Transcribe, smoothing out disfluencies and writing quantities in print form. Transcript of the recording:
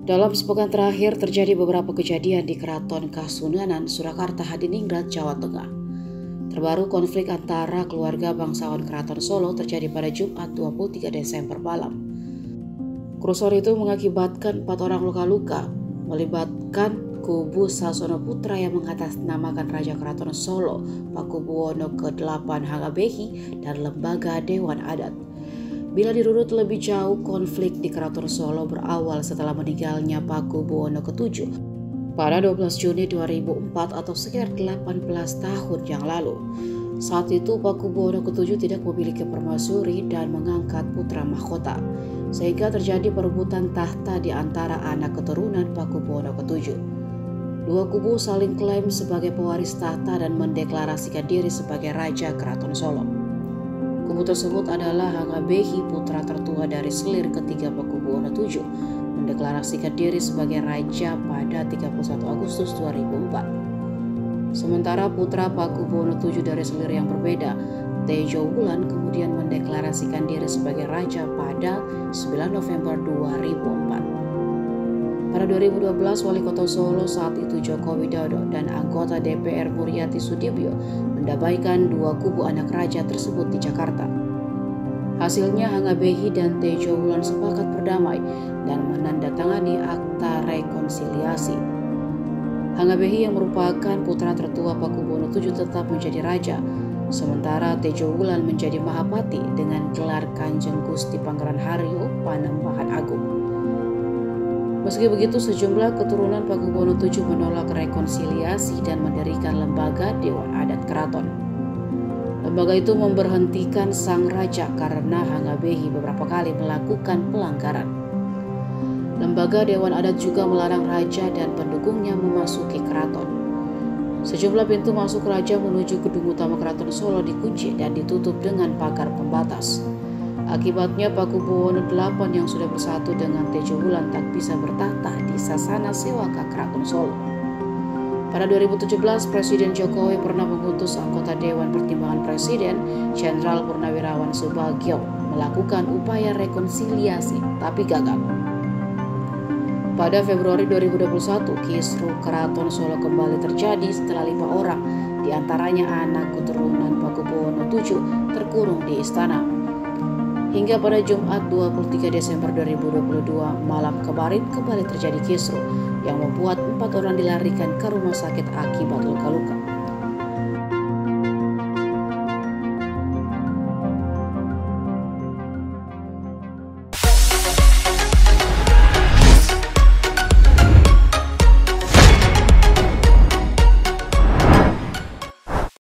Dalam sepekan terakhir terjadi beberapa kejadian di Keraton Kasunanan, Surakarta, Hadiningrat, Jawa Tengah. Terbaru konflik antara keluarga bangsawan Keraton Solo terjadi pada Jumat 23 Desember malam. Kerusuhan itu mengakibatkan 4 orang luka-luka, melibatkan kubu Sasono Putra yang mengatasnamakan Raja Keraton Solo, Pakubuwono ke-8 Hangabehi, dan Lembaga Dewan Adat. Bila dirunut lebih jauh, konflik di Keraton Solo berawal setelah meninggalnya Pakubuwono ke-7 pada 12 Juni 2004 atau sekitar 18 tahun yang lalu. Saat itu Pakubuwono ke-7 tidak memiliki permaisuri dan mengangkat putra mahkota, sehingga terjadi perebutan tahta di antara anak keturunan Pakubuwono ke-7. Dua kubu saling klaim sebagai pewaris tahta dan mendeklarasikan diri sebagai Raja Keraton Solo. Kubu tersebut adalah Hangabehi, putra tertua dari selir ketiga Pakubuwono VII, mendeklarasikan diri sebagai raja pada 31 Agustus 2004. Sementara putra Pakubuwono VII dari selir yang berbeda, Tejo Wulan, kemudian mendeklarasikan diri sebagai raja pada 9 November 2004. Pada 2012, Wali Kota Solo saat itu Joko Widodo dan anggota DPR Muriati Sudibyo mendamaikan dua kubu anak raja tersebut di Jakarta. Hasilnya Hangabehi dan Tejo Wulan sepakat berdamai dan menandatangani akta rekonsiliasi. Hangabehi yang merupakan putra tertua Pakubuwono VII tetap menjadi raja, sementara Tejo Wulan menjadi Mahapati dengan gelar Kanjeng Gusti Pangeran Haryo Panembahan Agung. Meski begitu, sejumlah keturunan Pakubuwono VII menolak rekonsiliasi dan mendirikan Lembaga Dewan Adat Keraton. Lembaga itu memberhentikan sang raja karena Hangabehi beberapa kali melakukan pelanggaran. Lembaga Dewan Adat juga melarang raja dan pendukungnya memasuki keraton. Sejumlah pintu masuk raja menuju gedung utama Keraton Solo dikunci dan ditutup dengan pagar pembatas. Akibatnya Pakubuwono 8 yang sudah bersatu dengan Tejo Wulan tak bisa bertahta di Sasana Sewaka Keraton Solo. Pada 2017, Presiden Jokowi pernah mengutus anggota Dewan Pertimbangan Presiden, Jenderal Purnawirawan Subagyo, melakukan upaya rekonsiliasi, tapi gagal. Pada Februari 2021, kisruh Keraton Solo kembali terjadi setelah 5 orang, diantaranya anak keturunan Pakubuwono VII, terkurung di istana. Hingga pada Jumat 23 Desember 2022 malam kemarin kembali terjadi kisruh yang membuat 4 orang dilarikan ke rumah sakit akibat luka-luka.